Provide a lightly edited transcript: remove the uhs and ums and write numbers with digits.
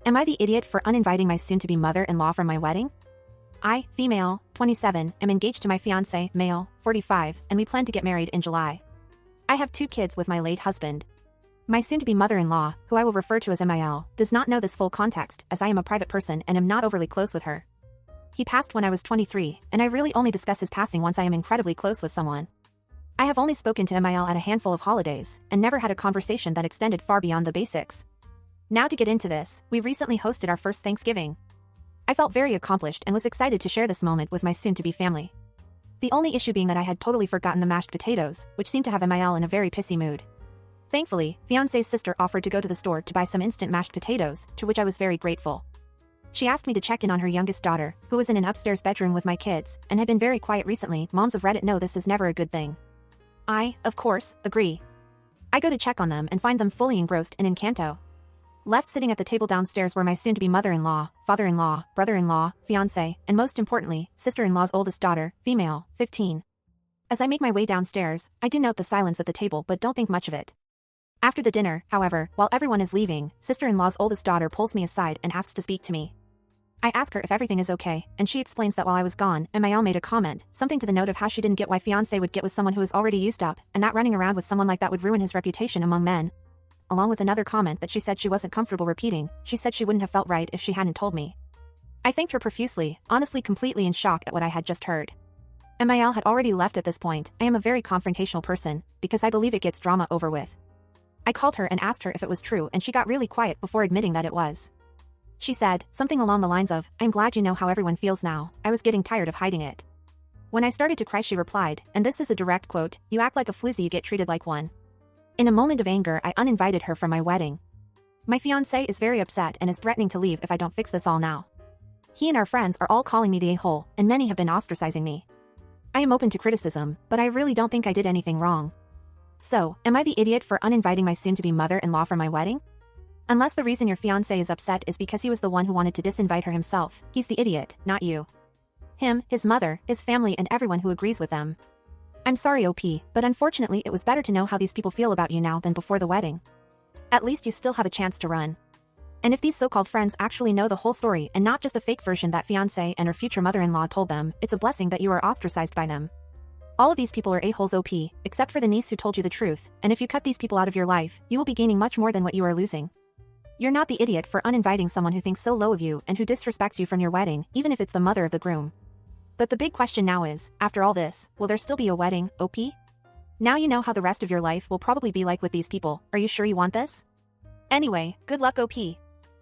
Am I the idiot for uninviting my soon-to-be mother-in-law from my wedding? I, female, 27, am engaged to my fiancé, male, 45, and we plan to get married in July. I have 2 kids with my late husband. My soon-to-be mother-in-law, who I will refer to as MIL, does not know this full context as I am a private person and am not overly close with her. He passed when I was 23, and I really only discuss his passing once I am incredibly close with someone. I have only spoken to MIL at a handful of holidays, and never had a conversation that extended far beyond the basics. Now to get into this, we recently hosted our first Thanksgiving. I felt very accomplished and was excited to share this moment with my soon-to-be family. The only issue being that I had totally forgotten the mashed potatoes, which seemed to have MIL in a very pissy mood. Thankfully, fiancé's sister offered to go to the store to buy some instant mashed potatoes, to which I was very grateful. She asked me to check in on her youngest daughter, who was in an upstairs bedroom with my kids, and had been very quiet recently. Moms of Reddit know this is never a good thing. I, of course, agree. I go to check on them and find them fully engrossed in Encanto. Left sitting at the table downstairs were my soon-to-be mother-in-law, father-in-law, brother-in-law, fiancé, and most importantly, sister-in-law's oldest daughter, female, 15. As I make my way downstairs, I do note the silence at the table but don't think much of it. After the dinner, however, while everyone is leaving, sister-in-law's oldest daughter pulls me aside and asks to speak to me. I ask her if everything is okay, and she explains that while I was gone, MIL made a comment, something to the note of how she didn't get why fiancé would get with someone who is already used up, and that running around with someone like that would ruin his reputation among men. Along with another comment that she said she wasn't comfortable repeating, she said she wouldn't have felt right if she hadn't told me. I thanked her profusely, honestly completely in shock at what I had just heard. MIL had already left at this point. I am a very confrontational person, because I believe it gets drama over with. I called her and asked her if it was true and she got really quiet before admitting that it was. She said, something along the lines of, I'm glad you know how everyone feels now, I was getting tired of hiding it. When I started to cry she replied, and this is a direct quote, you act like a floozy you get treated like one. In a moment of anger I uninvited her from my wedding. My fiancé is very upset and is threatening to leave if I don't fix this all now. He and our friends are all calling me the a-hole, and many have been ostracizing me. I am open to criticism, but I really don't think I did anything wrong. So, am I the idiot for uninviting my soon-to-be mother-in-law from my wedding? Unless the reason your fiancé is upset is because he was the one who wanted to disinvite her himself, he's the idiot, not you. Him, his mother, his family and everyone who agrees with them. I'm sorry OP, but unfortunately it was better to know how these people feel about you now than before the wedding. At least you still have a chance to run. And if these so-called friends actually know the whole story and not just the fake version that fiancé and her future mother-in-law told them, it's a blessing that you are ostracized by them. All of these people are a-holes OP, except for the niece who told you the truth, and if you cut these people out of your life, you will be gaining much more than what you are losing. You're not the idiot for uninviting someone who thinks so low of you and who disrespects you from your wedding, even if it's the mother of the groom. But the big question now is, after all this, will there still be a wedding, OP? Now you know how the rest of your life will probably be like with these people, are you sure you want this? Anyway, good luck OP.